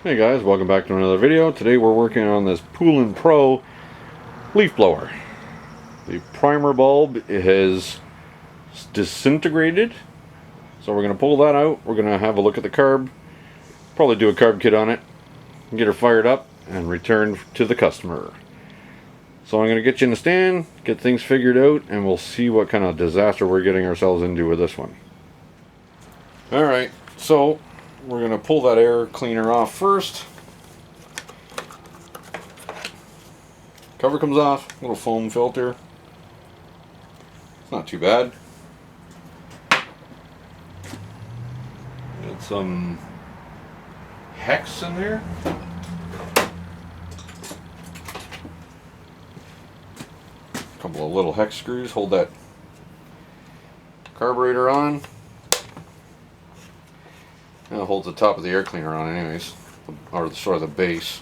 Hey guys, welcome back to another video. Today we're working on this Poulan Pro leaf blower. The primer bulb has disintegrated, so we're going to pull that out. We're going to have a look at the carb, probably do a carb kit on it, get her fired up, and return to the customer. So I'm going to get you in the stand, get things figured out, and we'll see what kind of disaster we're getting ourselves into with this one. Alright, so we're going to pull that air cleaner off first. Cover comes off, little foam filter. It's not too bad. Got some hex in there. A couple of little hex screws hold that carburetor on. And it holds the top of the air cleaner on anyways, or sort of the base.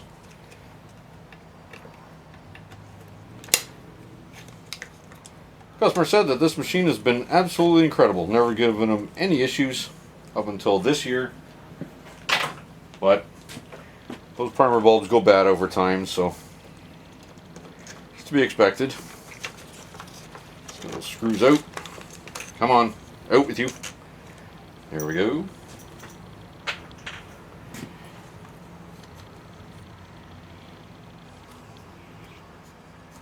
Customer said that this machine has been absolutely incredible, never given him any issues up until this year. But those primer bulbs go bad over time, so it's to be expected. Let's get those screws out. Come on, out with you. There we go.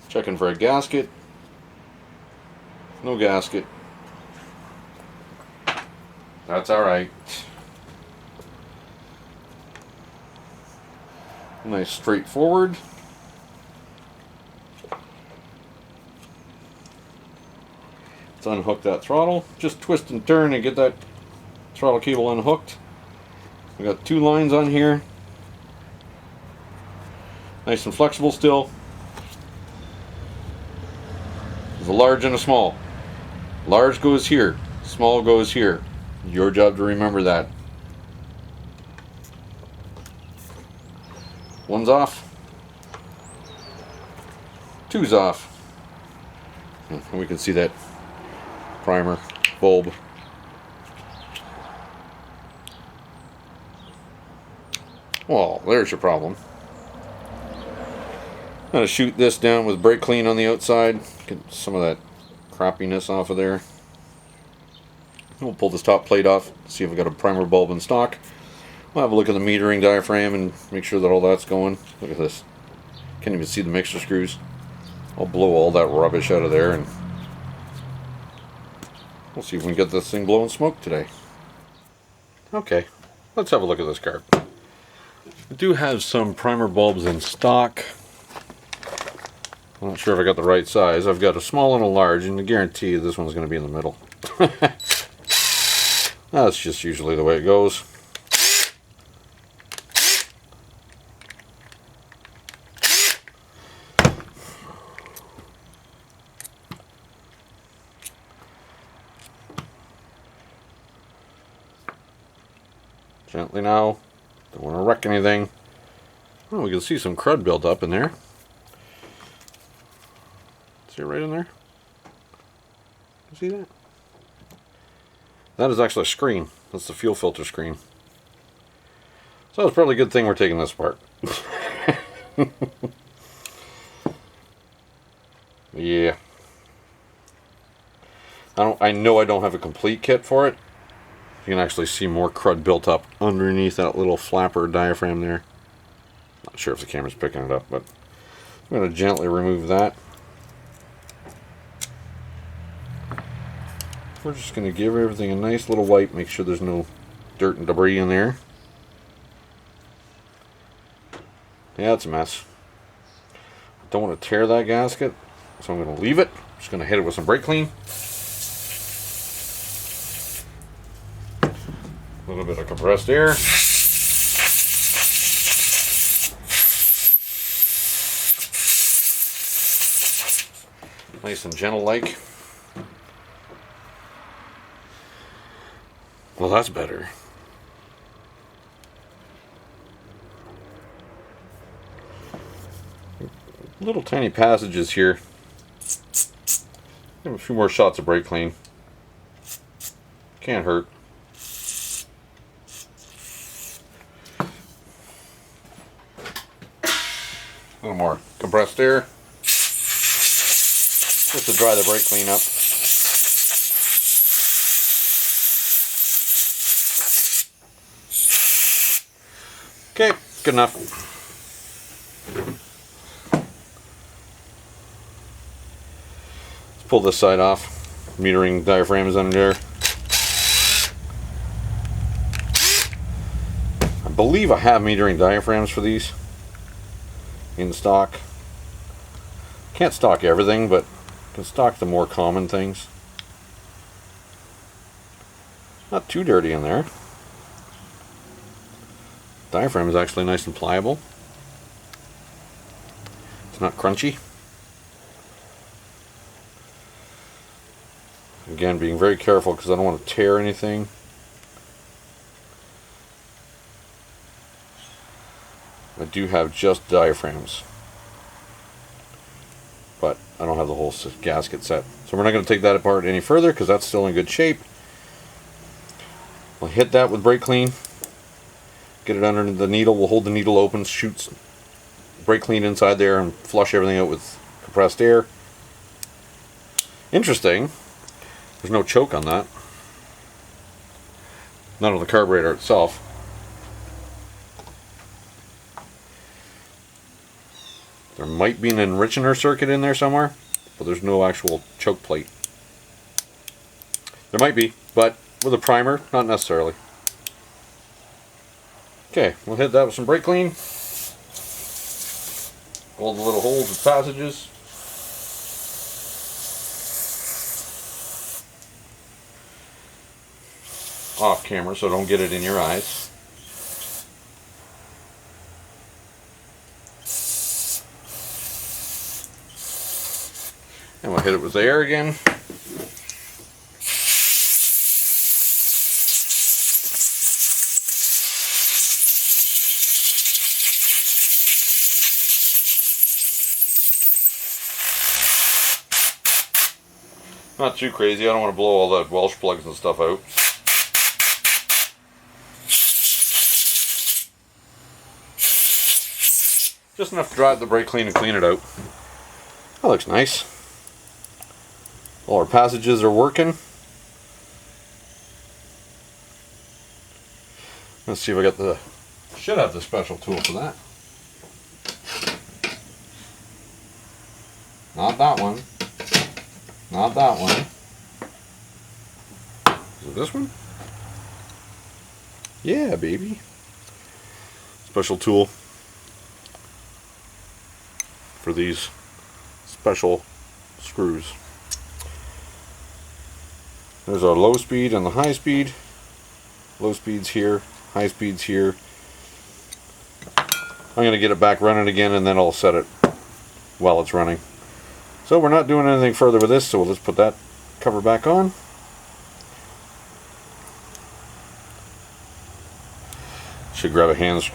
Checking for a gasket. No gasket. That's alright. Nice straightforward. Let's unhook that throttle. Just twist and turn and get that throttle cable unhooked. We got two lines on here. Nice and flexible still. There's a large and a small. Large goes here, small goes here. Your job to remember that. One's off. Two's off. And we can see that primer bulb. Well, there's your problem. I'm going to shoot this down with brake clean on the outside. Get some of that crappiness off of there. We'll pull this top plate off, see if we got a primer bulb in stock. We'll have a look at the metering diaphragm and make sure that all that's going. Look at this. Can't even see the mixer screws. I'll blow all that rubbish out of there and we'll see if we can get this thing blowing smoke today. Okay, let's have a look at this car. I do have some primer bulbs in stock. I'm not sure if I got the right size. I've got a small and a large, and I guarantee you this one's going to be in the middle. That's just usually the way it goes. Gently now. Don't want to wreck anything. Oh, we can see some crud built up in there. See it right in there? You see that? That is actually a screen. That's the fuel filter screen. So it's probably a good thing we're taking this apart. Yeah. I know I don't have a complete kit for it. You can actually see more crud built up underneath that little flapper diaphragm there. Not sure if the camera's picking it up, but I'm going to gently remove that. We're just going to give everything a nice little wipe, make sure there's no dirt and debris in there. Yeah, it's a mess. Don't want to tear that gasket, so I'm going to leave it. Just going to hit it with some brake clean. A little bit of compressed air. Nice and gentle like. Well, that's better. Little tiny passages here. Give a few more shots of brake clean. Can't hurt. A little more compressed air, just to dry the brake clean up. Okay, good enough. Let's pull this side off. Metering diaphragm is under there. I believe I have metering diaphragms for these in stock. Can't stock everything, but can stock the more common things. Not too dirty in there. Diaphragm is actually nice and pliable. It's not crunchy. Again, being very careful because I don't want to tear anything. I do have just diaphragms, but I don't have the whole gasket set. So we're not going to take that apart any further because that's still in good shape. I'll hit that with brake clean. Get it under the needle. We'll hold the needle open, shoot brake clean inside there, and flush everything out with compressed air. Interesting. There's no choke on that. Not on the carburetor itself. There might be an enricher circuit in there somewhere, but there's no actual choke plate. There might be, but with a primer, not necessarily. Okay, we'll hit that with some brake clean. All the little holes and passages. Off camera so don't get it in your eyes. And we'll hit it with the air again. Not too crazy. I don't want to blow all the Welsh plugs and stuff out. Just enough to dry the brake clean and clean it out. That looks nice. All our passages are working. Let's see if I got the... Should have the special tool for that. Not that one. Not that one. Is it this one? Yeah, baby. Special tool for these special screws. There's our low speed and the high speed. Low speed's here, high speed's here. I'm going to get it back running again and then I'll set it while it's running. So we're not doing anything further with this, so we'll just put that cover back on. Should grab a hand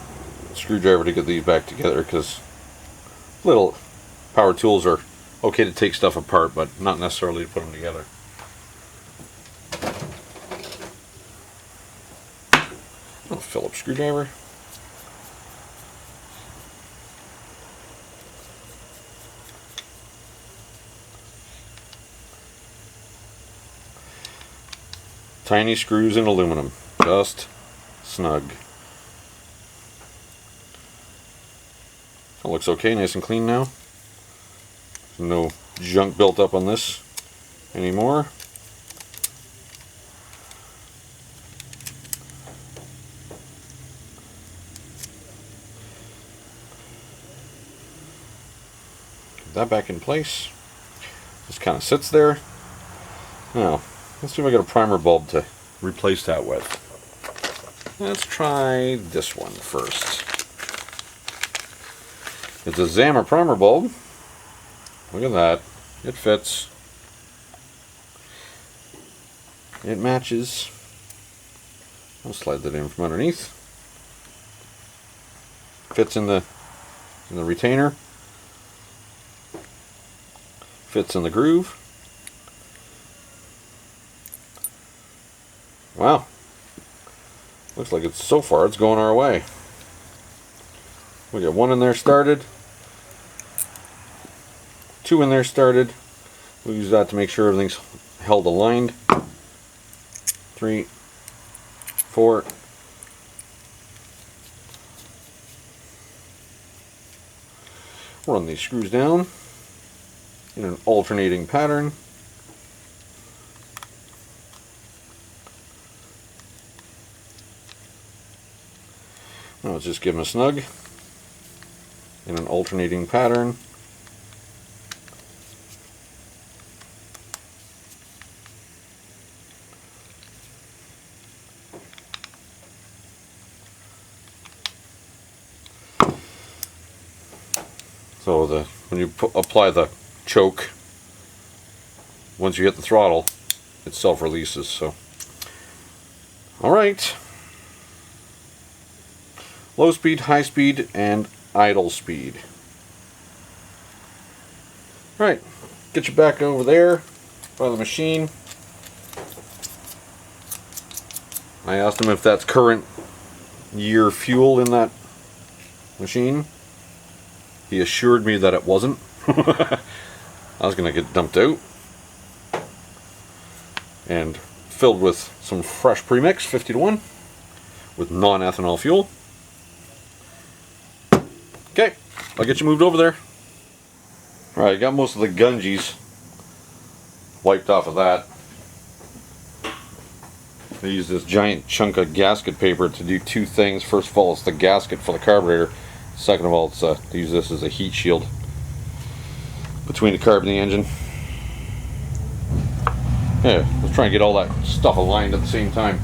screwdriver to get these back together because little power tools are okay to take stuff apart, but not necessarily to put them together. A Phillips screwdriver. Tiny screws in aluminum, just snug. That looks okay, nice and clean now. No junk built up on this anymore. Get that back in place. Just kind of sits there. Now, let's see if I got a primer bulb to replace that with. Let's try this one first. It's a Zammer primer bulb. Look at that. It fits. It matches. I'll slide that in from underneath. Fits in the retainer. Fits in the groove. Wow. Looks like it's so far it's going our way. We got one in there started. 2 in there started. We'll use that to make sure everything's held aligned. 3, 4. Run these screws down in an alternating pattern. Now let's just give them a snug in an alternating pattern. So when you apply the choke, once you hit the throttle, it self-releases. So, all right. Low speed, high speed, and idle speed. All right, get you back over there by the machine. I asked him if that's current year fuel in that machine. He assured me that it wasn't. I was going to get dumped out and filled with some fresh premix, 50-to-1, with non-ethanol fuel. Okay, I'll get you moved over there. Alright, I got most of the gungies wiped off of that. I use this giant chunk of gasket paper to do 2 things. First of all, it's the gasket for the carburetor. Second of all, it's to use this as a heat shield between the carb and the engine. Yeah, let's try and get all that stuff aligned at the same time.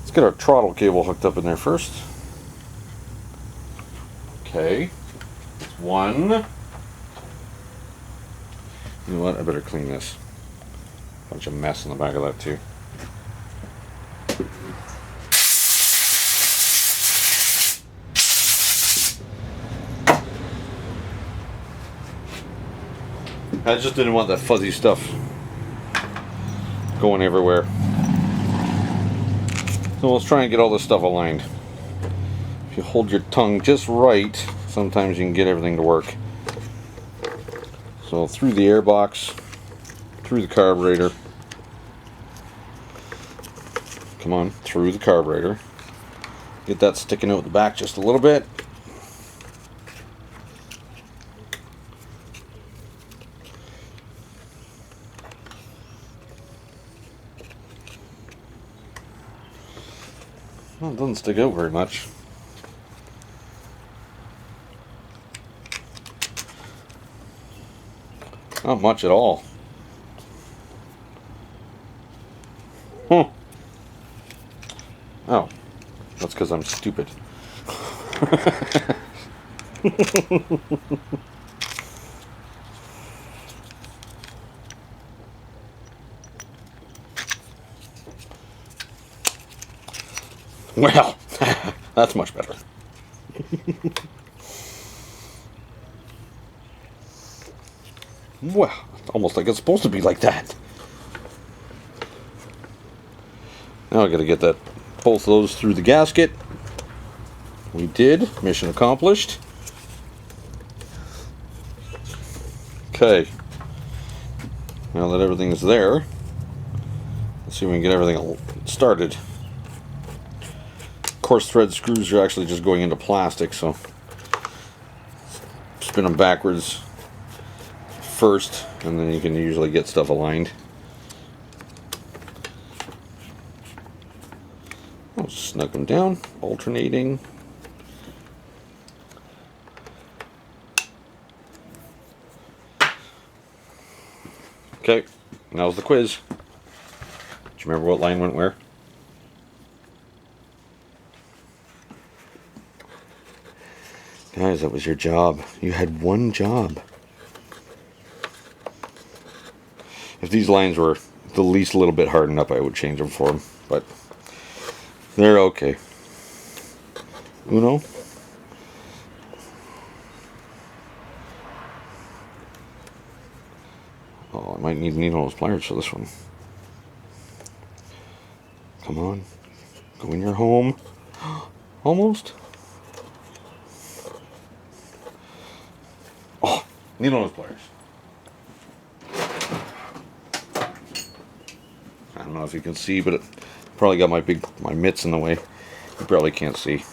Let's get our throttle cable hooked up in there first. Okay, that's 1. You know what? I better clean this. Bunch of mess in the back of that too. I just didn't want that fuzzy stuff going everywhere. So let's try and get all this stuff aligned. If you hold your tongue just right, sometimes you can get everything to work. So through the air box, through the carburetor. Come on, through the carburetor. Get that sticking out the back just a little bit. Well, it doesn't stick out very much. Not much at all. Huh. Oh, that's because I'm stupid. Well, that's much better. Well, it's almost like it's supposed to be like that. Now I gotta get that, both of those through the gasket. We did. Mission accomplished. Okay. Now that everything's there, let's see if we can get everything started. Coarse thread screws are actually just going into plastic, so spin them backwards first, and then you can usually get stuff aligned. I'll snug them down, alternating. Okay, now's the quiz. Do you remember what line went where? Guys, that was your job. You had one job. If these lines were the least little bit hardened up, I would change them for them, but they're okay. Uno. Oh, I might need needle pliers for this one. Come on. Go in your home. Almost. Needle nose pliers. I don't know if you can see, but it probably got my mitts in the way. You probably can't see.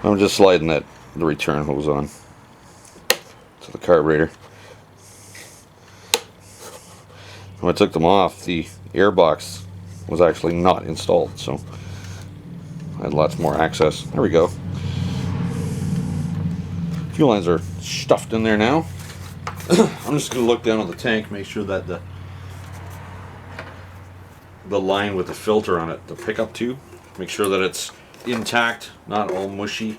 I'm just sliding the return hose on to the carburetor. When I took them off, the air box was actually not installed, so I had lots more access. There we go. Fuel lines are stuffed in there now. I'm just going to look down on the tank, make sure that the line with the filter on it, the pickup tube, make sure that it's intact, not all mushy.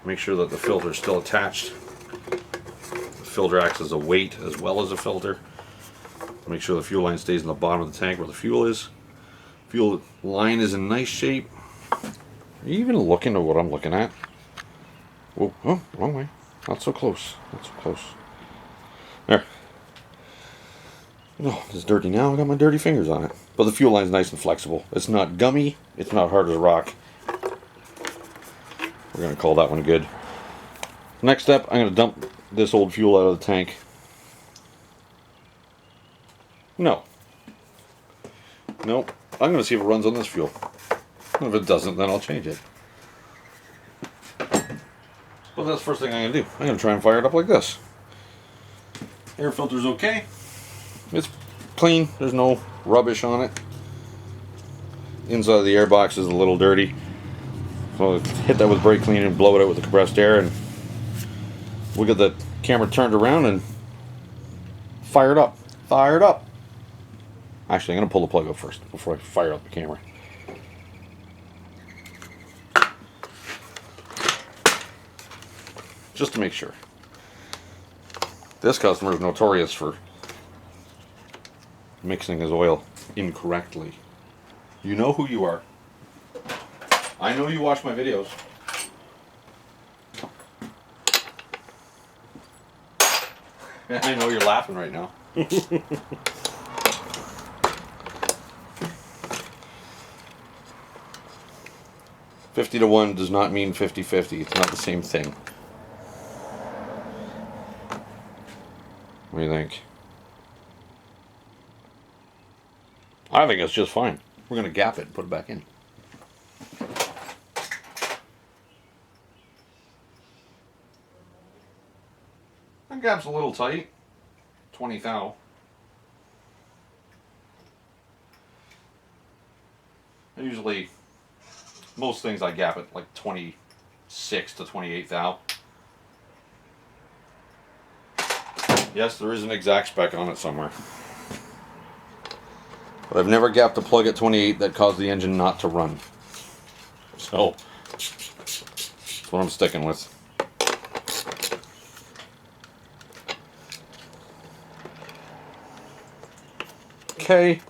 Make sure that the filter is still attached. The filter acts as a weight as well as a filter. Make sure the fuel line stays in the bottom of the tank where the fuel is. Fuel line is in nice shape. Are you even looking at what I'm looking at? Whoa, oh, wrong way. Not so close. Not so close. There. Oh, it's dirty now. I got my dirty fingers on it. But the fuel line's nice and flexible. It's not gummy. It's not hard as rock. We're going to call that one good. Next step, I'm going to dump this old fuel out of the tank. No. Nope. I'm going to see if it runs on this fuel. If it doesn't, then I'll change it. But that's the first thing I'm going to do. I'm going to try and fire it up like this. Air filter's okay. It's clean. There's no rubbish on it. Inside of the air box is a little dirty. So I'll hit that with brake cleaner and blow it out with the compressed air, and we'll get the camera turned around and fire it up. Fire it up. Actually, I'm going to pull the plug up first before I fire up the camera. Just to make sure. This customer is notorious for mixing his oil incorrectly. You know who you are. I know you watch my videos. I know you're laughing right now. 50-to-1 does not mean 50-50. It's not the same thing. What do you think? I think it's just fine. We're going to gap it and put it back in. That gap's a little tight. 20 thou. Usually, most things I gap at like 26 to 28 thou. Yes, there is an exact spec on it somewhere. But I've never gapped a plug at 28 that caused the engine not to run. So, that's what I'm sticking with. Okay.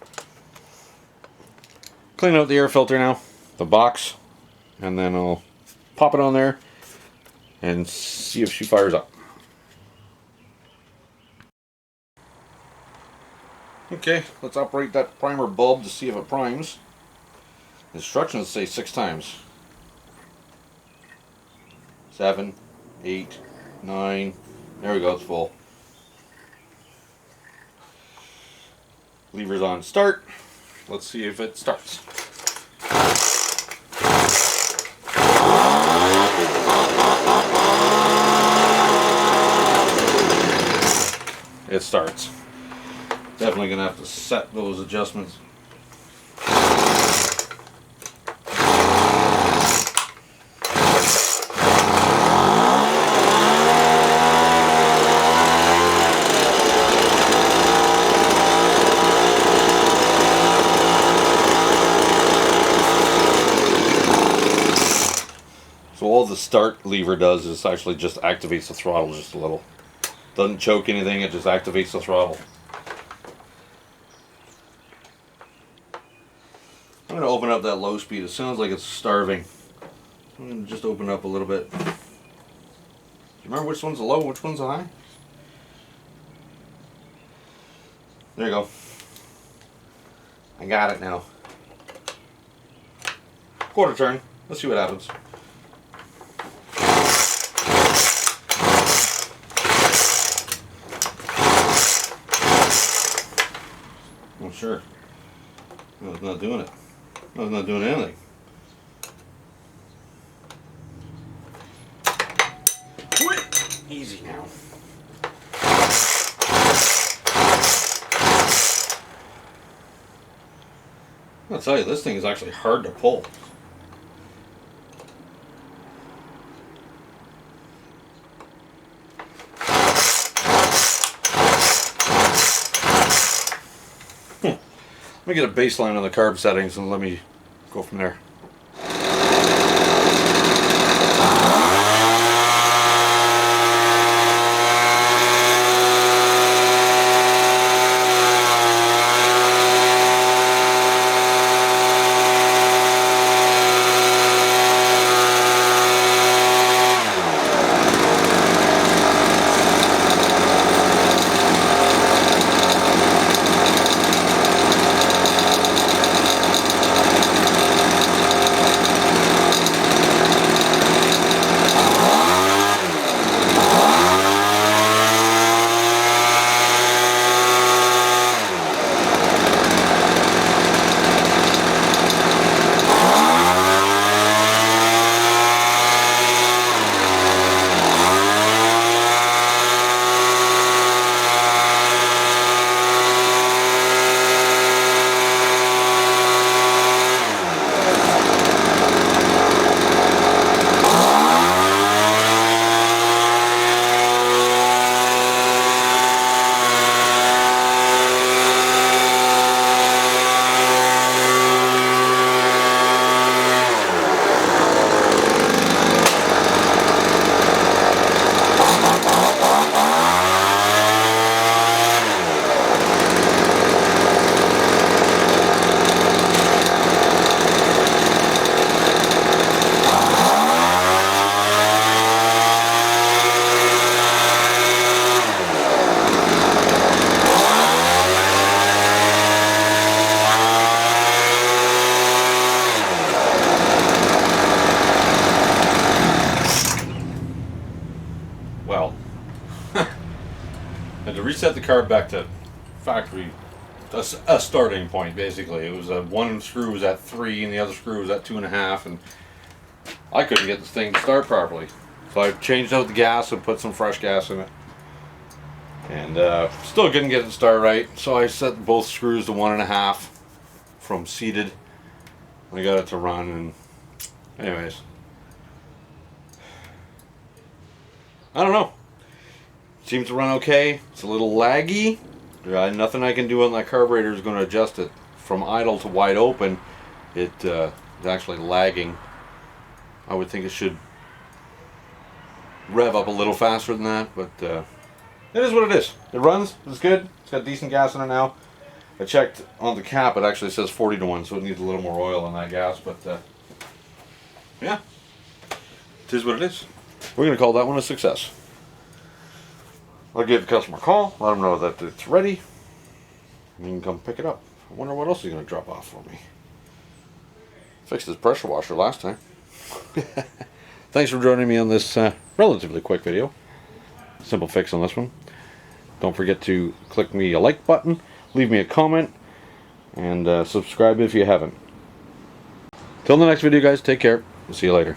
Clean out the air filter now, the box, and then I'll pop it on there and see if she fires up. Okay, let's operate that primer bulb to see if it primes. Instructions say 6 times. 7, 8, 9, there we go, it's full. Lever's on start. Let's see if it starts. It starts. Definitely gonna have to set those adjustments. So all the start lever does is actually just activates the throttle just a little. Doesn't choke anything, it just activates the throttle. I'm going to open up that low speed. It sounds like it's starving. I'm going to just open up a little bit. Do you remember which one's the low, which one's the high? There you go. I got it now. Quarter turn. Let's see what happens. sure. No, it's not doing it. No, it's not doing anything. Easy now. I'll tell you, this thing is actually hard to pull. Let me get a baseline on the carb settings and let me go from there. Well, and to reset the carb back to factory, a starting point basically. It was one screw was at 3 and the other screw was at 2.5, and I couldn't get this thing to start properly. So I changed out the gas and put some fresh gas in it, and still couldn't get it to start right. So I set both screws to 1.5 from seated. I got it to run, and anyways, I don't know. Seems to run okay. It's a little laggy. Nothing I can do on that carburetor is going to adjust it from idle to wide open. It is actually lagging. I would think it should rev up a little faster than that, but it is what it is. It runs. It's good. It's got decent gas in it now. I checked on the cap. It actually says 40 to 1, so it needs a little more oil on that gas. But yeah, it is what it is. We're going to call that one a success. I'll give the customer a call, let them know that it's ready, and you can come pick it up. I wonder what else he's going to drop off for me. Fixed his pressure washer last time. Thanks for joining me on this relatively quick video. Simple fix on this one. Don't forget to click me a like button, leave me a comment, and subscribe if you haven't. Till the next video, guys, take care. We'll see you later.